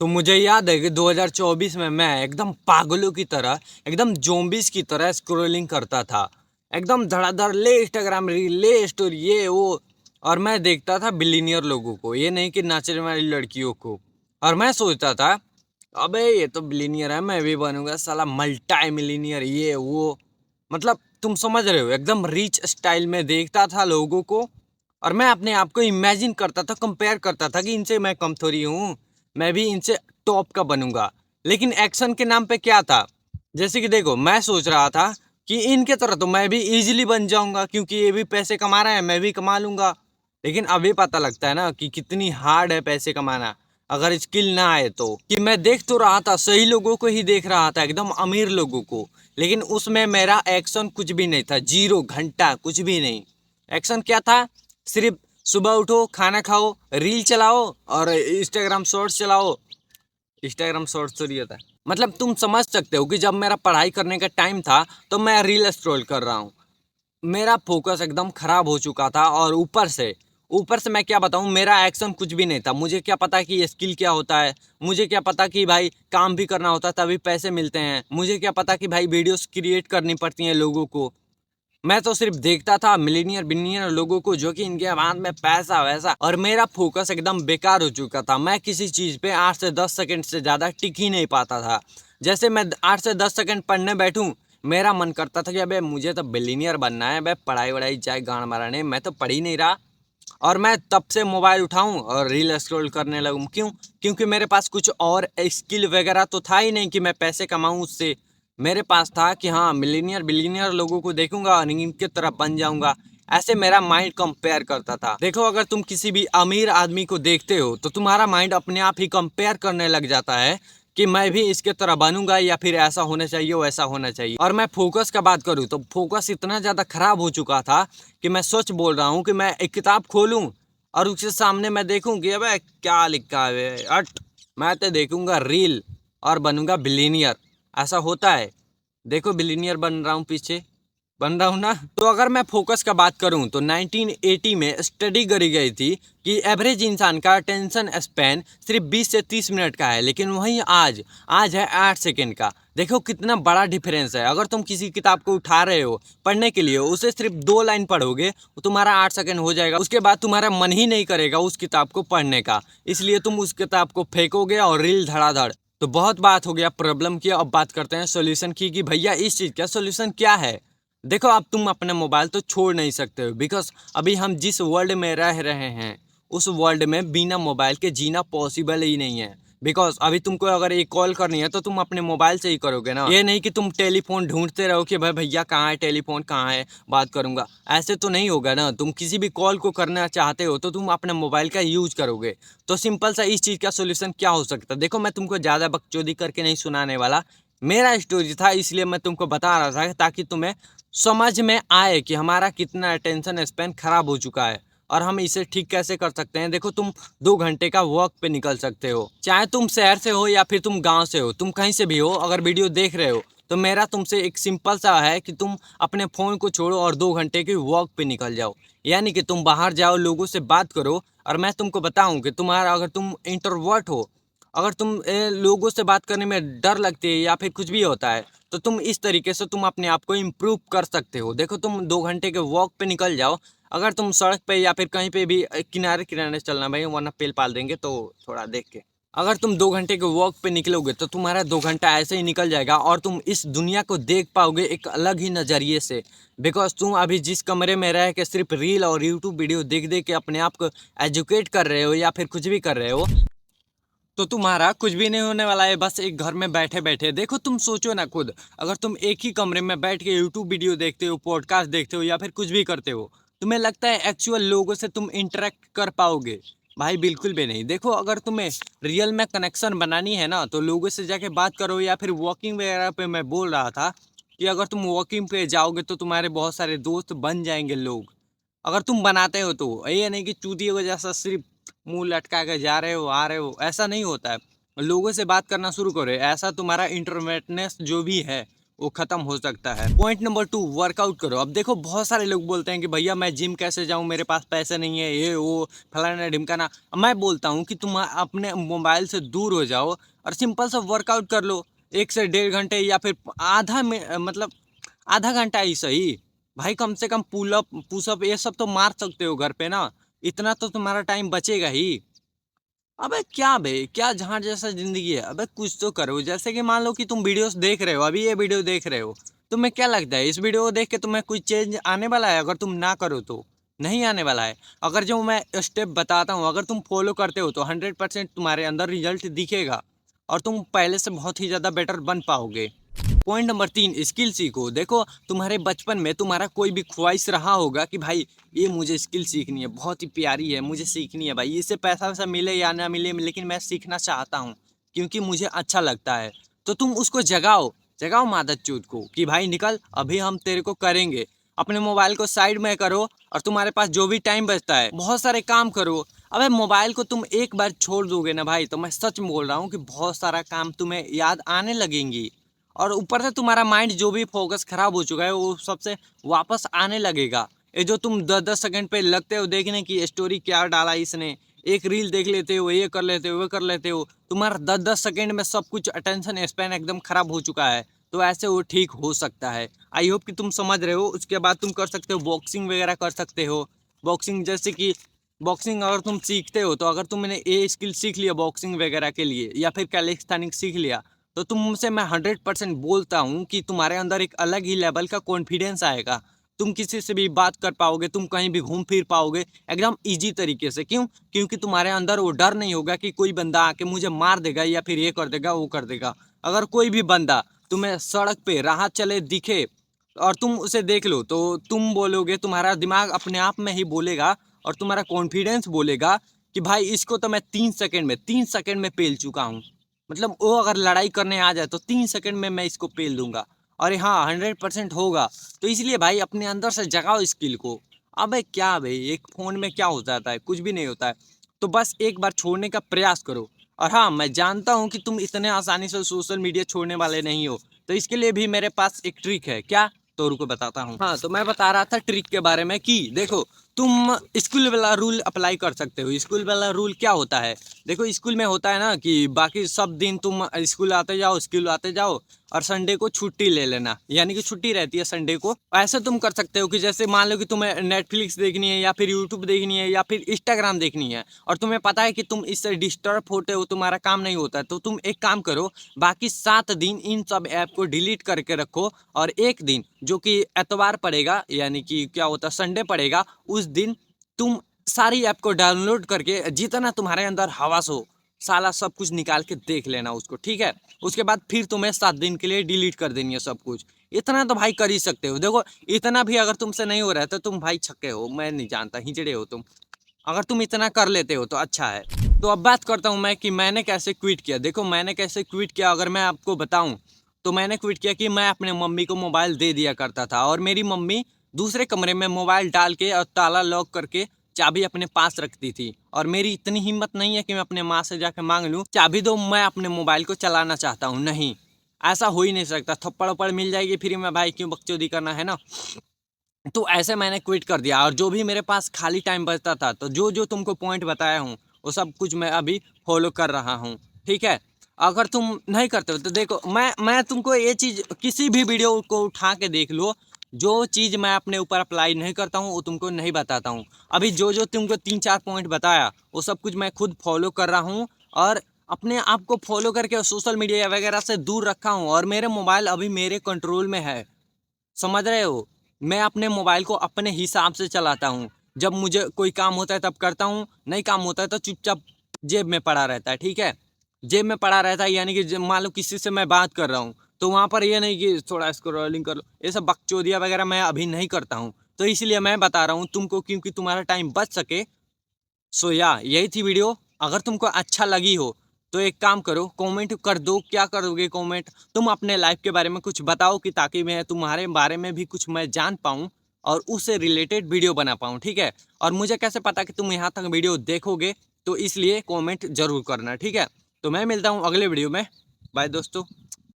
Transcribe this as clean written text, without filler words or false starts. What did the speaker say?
तो मुझे याद है कि 2024 में मैं एकदम पागलों की तरह, एकदम ज़ॉम्बीज़ की तरह स्क्रॉलिंग करता था। एकदम धड़ाधड़ ले इंस्टाग्राम रील, ले स्टोरी, ये वो। और मैं देखता था बिलीनियर लोगों को, ये नहीं कि नाचने वाली लड़कियों को। और मैं सोचता था, अबे ये तो बिलीनियर है, मैं भी बनूंगा साला मल्टी मिलीनियर, ये वो। मतलब तुम समझ रहे हो, एकदम रिच स्टाइल में देखता था लोगों को। और मैं अपने आप को इमेजिन करता था, कंपेयर करता था कि इनसे मैं कम थोड़ी हूँ, मैं भी इनसे टॉप का बनूंगा। लेकिन एक्शन के नाम पे क्या था? जैसे कि देखो, मैं सोच रहा था कि इनके तरह तो मैं भी इजीली बन जाऊंगा, क्योंकि ये भी पैसे कमा रहे हैं, मैं भी कमा लूंगा। लेकिन अभी पता लगता है ना कि कितनी हार्ड है पैसे कमाना, अगर स्किल ना आए तो। कि मैं देख तो रहा था, सही लोगों को ही देख रहा था, एकदम अमीर लोगों को। लेकिन उसमें मेरा एक्शन कुछ भी नहीं था, 0 घंटा कुछ भी नहीं। एक्शन क्या था? सिर्फ सुबह उठो, खाना खाओ, रील चलाओ और इंस्टाग्राम शॉर्ट्स चलाओ। इंस्टाग्राम शॉर्ट्स तो नहीं होता, मतलब तुम समझ सकते हो कि जब मेरा पढ़ाई करने का टाइम था तो मैं रील स्क्रॉल कर रहा हूँ। मेरा फोकस एकदम खराब हो चुका था। और ऊपर से मैं क्या बताऊं, मेरा एक्शन कुछ भी नहीं था। मुझे क्या पता कि ये स्किल क्या होता है, मुझे क्या पता कि भाई काम भी करना होता है तभी पैसे मिलते हैं, मुझे क्या पता कि भाई वीडियोस क्रिएट करनी पड़ती हैं लोगों को। मैं तो सिर्फ देखता था मिलीनियर बिलियनियर लोगों को, जो कि इनके हाथ में पैसा वैसा। और मेरा फोकस एकदम बेकार हो चुका था। मैं किसी चीज पे 8 से 10 सेकंड से ज्यादा टिक ही नहीं पाता था। जैसे मैं 8 से 10 सेकंड पढ़ने बैठूं, मेरा मन करता था कि अबे मुझे तो बिलीनियर बनना है, अबे पढ़ाई वढ़ाई चाहे गांड माराने, मैं तो पढ़ ही नहीं रहा। और मैं तब से मोबाइल उठाऊं और रील स्क्रॉल करने लगूं। क्यों? क्योंकि मेरे पास कुछ और स्किल वगैरह तो था ही नहीं कि मैं पैसे कमाऊं उससे। मेरे पास था कि हाँ, मिलीनियर बिलीनियर लोगों को देखूंगा और इनकी तरह बन जाऊंगा। ऐसे मेरा माइंड कंपेयर करता था। देखो, अगर तुम किसी भी अमीर आदमी को देखते हो तो तुम्हारा माइंड अपने आप ही कंपेयर करने लग जाता है कि मैं भी इसके तरह बनूंगा, या फिर ऐसा होना चाहिए वैसा होना चाहिए। और मैं फोकस का बात करूँ तो फोकस इतना ज़्यादा खराब हो चुका था कि मैं सच बोल रहा हूँ कि मैं एक किताब खोलूँ और उसके सामने मैं देखूँ कि अबे क्या लिखा है, अट मैं तो देखूंगा रील और बनूंगा बिलीनियर। ऐसा होता है? देखो, बिलीनियर बन रहा हूँ, पीछे बन रहा हूँ ना। तो अगर मैं फोकस का बात करूँ तो 1980 में स्टडी करी गई थी कि एवरेज इंसान का अटेंशन स्पैन सिर्फ 20 से 30 मिनट का है, लेकिन वहीं आज आज है 8 सेकंड का। देखो कितना बड़ा डिफरेंस है। अगर तुम किसी किताब को उठा रहे हो पढ़ने के लिए, उसे सिर्फ 2 लाइन पढ़ोगे तो तुम्हारा 8 सेकंड हो जाएगा। उसके बाद तुम्हारा मन ही नहीं करेगा उस किताब को पढ़ने का, इसलिए तुम उस किताब को फेंकोगे और रील धड़ाधड़। तो बहुत बात हो गया प्रॉब्लम की, अब बात करते हैं सोल्यूशन की कि भैया इस चीज़ का सोल्यूशन क्या है। देखो, अब तुम अपना मोबाइल तो छोड़ नहीं सकते हो, बिकॉज अभी हम जिस वर्ल्ड में रह रहे हैं उस वर्ल्ड में बिना मोबाइल के जीना पॉसिबल ही नहीं है। बिकॉज अभी तुमको अगर एक कॉल करनी है तो तुम अपने मोबाइल से ही करोगे ना। ये नहीं कि तुम टेलीफोन ढूंढते रहो कि भाई भैया कहाँ है, टेलीफोन कहाँ है, बात करूंगा। ऐसे तो नहीं होगा ना। तुम किसी भी कॉल को करना चाहते हो तो तुम अपने मोबाइल का यूज करोगे। तो सिंपल सा इस चीज़ का सोल्यूशन क्या हो सकता है? देखो, मैं तुमको ज़्यादा बकचोदी करके नहीं सुनाने वाला। मेरा स्टोरी था इसलिए मैं तुमको बता रहा था, ताकि तुम्हें समझ में आए कि हमारा कितना अटेंशन स्पैन खराब हो चुका है और हम इसे ठीक कैसे कर सकते हैं। देखो, तुम 2 घंटे का वॉक पे निकल सकते हो, चाहे तुम शहर से हो या फिर तुम गांव से हो, तुम कहीं से भी हो, अगर वीडियो देख रहे हो तो मेरा तुमसे एक सिंपल सा है कि तुम अपने फ़ोन को छोड़ो और 2 घंटे की वॉक पे निकल जाओ। यानी कि तुम बाहर जाओ, लोगों से बात करो। और मैं तुमको बताऊं कि तुम्हारा, अगर तुम इंट्रोवर्ट हो, अगर तुम लोगों से बात करने में डर लगती है या फिर कुछ भी होता है, तो तुम इस तरीके से तुम अपने आप को इम्प्रूव कर सकते हो। देखो, तुम 2 घंटे के वॉक पे निकल जाओ। अगर तुम सड़क पे या फिर कहीं पे भी किनारे किनारे चलना भाई, वरना पेल पाल देंगे, तो थोड़ा देख के। अगर तुम 2 घंटे के वॉक पे निकलोगे तो तुम्हारा 2 घंटा ऐसे ही निकल जाएगा और तुम इस दुनिया को देख पाओगे एक अलग ही नज़रिए से। बिकॉज तुम अभी जिस कमरे में रह के सिर्फ रील और यूट्यूब वीडियो देख देख के अपने आप को एजुकेट कर रहे हो या फिर कुछ भी कर रहे हो, तो तुम्हारा कुछ भी नहीं होने वाला है। बस एक घर में बैठे बैठे देखो, तुम सोचो ना खुद, अगर तुम एक ही कमरे में बैठ के यूट्यूब वीडियो देखते हो, पॉडकास्ट देखते हो या फिर कुछ भी करते हो, तुम्हें लगता है एक्चुअल लोगों से तुम इंटरेक्ट कर पाओगे? भाई बिल्कुल भी नहीं। देखो, अगर तुम्हें रियल में कनेक्शन बनानी है ना, तो लोगों से जाके बात करो। या फिर वॉकिंग वगैरह पे मैं बोल रहा था कि अगर तुम वॉकिंग पे जाओगे तो तुम्हारे बहुत सारे दोस्त बन जाएंगे लोग, अगर तुम बनाते हो तो। ये नहीं कि चूतियों के जैसा सिर्फ मुंह लटका के जा रहे हो आ रहे हो, ऐसा नहीं होता है। लोगों से बात करना शुरू करो। ऐसा तुम्हारा इंट्रोवर्टनेस जो भी है वो खत्म हो सकता है। पॉइंट नंबर 2, वर्कआउट करो। अब देखो बहुत सारे लोग बोलते हैं कि भैया मैं जिम कैसे जाऊं, मेरे पास पैसे नहीं है, ये वो फलाना ढिमकाना। मैं बोलता हूं कि तुम अपने मोबाइल से दूर हो जाओ और सिंपल सा वर्कआउट कर लो, 1 से 1.5 घंटे या फिर मतलब आधा घंटा ही सही। भाई कम से कम पुलअप पुशअप ये सब तो मार सकते हो घर पे ना, इतना तो तुम्हारा टाइम बचेगा ही। अबे क्या बे, क्या जहाँ जैसा जिंदगी है, अबे कुछ तो करो। जैसे कि मान लो कि तुम वीडियोस देख रहे हो, अभी ये वीडियो देख रहे हो, तुम्हें क्या लगता है इस वीडियो को देख के तुम्हें कोई चेंज आने वाला है? अगर तुम ना करो तो नहीं आने वाला है। अगर जो मैं स्टेप बताता हूँ अगर तुम फॉलो करते हो तो 100% तुम्हारे अंदर रिजल्ट दिखेगा और तुम पहले से बहुत ही ज़्यादा बेटर बन पाओगे। पॉइंट नंबर 3, स्किल सीखो। देखो तुम्हारे बचपन में तुम्हारा कोई भी ख्वाहिश रहा होगा कि भाई ये मुझे स्किल सीखनी है, बहुत ही प्यारी है, मुझे सीखनी है भाई, इससे पैसा वैसा मिले या ना मिले लेकिन मैं सीखना चाहता हूँ क्योंकि मुझे अच्छा लगता है। तो तुम उसको जगाओ, जगाओ मादर चोद को कि भाई निकल, अभी हम तेरे को करेंगे। अपने मोबाइल को साइड में करो और तुम्हारे पास जो भी टाइम बचता है बहुत सारे काम करो। अबे मोबाइल को तुम एक बार छोड़ दोगे ना भाई, तो मैं सच बोल रहा हूँ कि बहुत सारा काम तुम्हें याद आने लगेंगी और ऊपर से तुम्हारा माइंड जो भी फोकस खराब हो चुका है वो सबसे वापस आने लगेगा। ये जो तुम 10-10 सेकंड पे लगते हो देखने की स्टोरी क्या डाला इसने, एक रील देख लेते हो, ये कर लेते हो, वो कर लेते हो, तुम्हारा 10-10 सेकंड में सब कुछ अटेंशन स्पैन एकदम खराब हो चुका है। तो ऐसे वो ठीक हो सकता है। आई होप कि तुम समझ रहे हो। उसके बाद तुम कर सकते हो बॉक्सिंग वगैरह कर सकते हो। बॉक्सिंग जैसे कि बॉक्सिंग अगर तुम सीखते हो तो अगर तुमने ये स्किल सीख लिया बॉक्सिंग वगैरह के लिए या फिर कैलिस्थेनिक्स सीख लिया तो तुमसे मैं 100% बोलता हूँ कि तुम्हारे अंदर एक अलग ही लेवल का कॉन्फिडेंस आएगा। तुम किसी से भी बात कर पाओगे, तुम कहीं भी घूम फिर पाओगे एकदम इजी तरीके से। क्यों? क्योंकि तुम्हारे अंदर वो डर नहीं होगा कि कोई बंदा आके मुझे मार देगा या फिर ये कर देगा वो कर देगा। अगर कोई भी बंदा तुम्हें सड़क पे राह चले दिखे और तुम उसे देख लो तो तुम बोलोगे, तुम्हारा दिमाग अपने आप में ही बोलेगा और तुम्हारा कॉन्फिडेंस बोलेगा कि भाई इसको तो मैं 3 सेकंड में पेल चुका हूँ। मतलब वो अगर लड़ाई करने आ जाए तो 3 सेकंड में मैं इसको पेल दूंगा। और हाँ 100% होगा। तो इसलिए भाई अपने अंदर से जगाओ स्किल को। अबे क्या भाई, एक फोन में क्या हो जाता है, कुछ भी नहीं होता है। तो बस एक बार छोड़ने का प्रयास करो। और हाँ मैं जानता हूँ कि तुम इतने आसानी से सोशल मीडिया छोड़ने वाले नहीं हो, तो इसके लिए भी मेरे पास एक ट्रिक है। क्या? तो रुको बताता हूँ। हाँ तो मैं बता रहा था ट्रिक के बारे में कि देखो तुम स्कूल वाला रूल अप्लाई कर सकते हो। स्कूल वाला रूल क्या होता है? देखो स्कूल में होता है ना कि बाकी सब दिन तुम स्कूल आते जाओ और संडे को छुट्टी ले लेना, यानी कि छुट्टी रहती है संडे को। ऐसे तुम कर सकते हो कि जैसे मान लो कि तुम्हें नेटफ्लिक्स देखनी है या फिर यूट्यूब देखनी है या फिर इंस्टाग्राम देखनी है और तुम्हें पता है कि तुम इससे डिस्टर्ब होते हो, तुम्हारा काम नहीं होता है, तो तुम एक काम करो, बाकी 7 दिन इन सब ऐप को डिलीट करके रखो और एक दिन जो कि एतवार पड़ेगा यानी कि क्या होता है संडे पड़ेगा, उस दिन तुम सारी ऐप को डाउनलोड करके जितना तुम्हारे अंदर हवस हो साला सब कुछ निकाल के देख लेना उसको, ठीक है? उसके बाद फिर तुम्हें 7 दिन के लिए डिलीट कर देनी है सब कुछ। इतना तो भाई कर ही सकते हो। देखो इतना भी अगर तुमसे नहीं हो रहा है तो तुम भाई छक्के हो, मैं नहीं जानता, हिजड़े हो तुम। अगर तुम इतना कर लेते हो तो अच्छा है। तो अब बात करता हूँ मैं कि मैंने कैसे क्विट किया। देखो मैंने कैसे क्विट किया अगर मैं आपको बताऊं तो मैंने क्विट किया कि मैं अपने मम्मी को मोबाइल दे दिया करता था और मेरी मम्मी दूसरे कमरे में मोबाइल डाल के और ताला लॉक करके चाबी अपने पास रखती थी। और मेरी इतनी हिम्मत नहीं है कि मैं अपने माँ से जाके मांग लूँ चाबी दो, मैं अपने मोबाइल को चलाना चाहता हूँ। नहीं, ऐसा हो ही नहीं सकता। थप्पड़ वप्पड़ मिल जाएगी फ्री में भाई, क्यों बकचोदी करना है ना। तो ऐसे मैंने क्विट कर दिया और जो भी मेरे पास खाली टाइम बचता था तो जो जो तुमको पॉइंट बताया हूँ वो सब कुछ मैं अभी फॉलो कर रहा हूँ, ठीक है? अगर तुम नहीं करते हो तो देखो मैं तुमको ये चीज़ किसी भी वीडियो को उठा के देख लो, जो चीज़ मैं अपने ऊपर अप्लाई नहीं करता हूँ वो तुमको नहीं बताता हूँ। अभी जो जो तुमको 3-4 पॉइंट बताया वो सब कुछ मैं खुद फॉलो कर रहा हूँ और अपने आप को फॉलो करके सोशल मीडिया वगैरह से दूर रखा हूँ और मेरे मोबाइल अभी मेरे कंट्रोल में है। समझ रहे हो? मैं अपने मोबाइल को अपने हिसाब से चलाता हूँ। जब मुझे कोई काम होता है तब करता हूँ, नहीं काम होता है तो चुपचाप जेब में पड़ा रहता है, ठीक है? जेब में पड़ा रहता है यानी कि मान लो किसी से मैं बात कर रहा हूँ तो वहाँ पर ये नहीं कि थोड़ा स्क्रॉलिंग कर लो, ये सब बकचोदिया वगैरह मैं अभी नहीं करता हूँ। तो इसलिए मैं बता रहा हूँ तुमको क्योंकि तुम्हारा टाइम बच सके। सो या यही थी वीडियो। अगर तुमको अच्छा लगी हो तो एक काम करो, कमेंट कर दो। क्या करोगे कमेंट? तुम अपने लाइफ के बारे में कुछ बताओ कि ताकि मैं तुम्हारे बारे में भी कुछ मैं जान पाऊँ और उससे रिलेटेड वीडियो बना पाऊँ, ठीक है? और मुझे कैसे पता कि तुम यहाँ तक वीडियो देखोगे, तो इसलिए कमेंट जरूर करना, ठीक है? तो मैं मिलता हूँ अगले वीडियो में। बाय दोस्तों।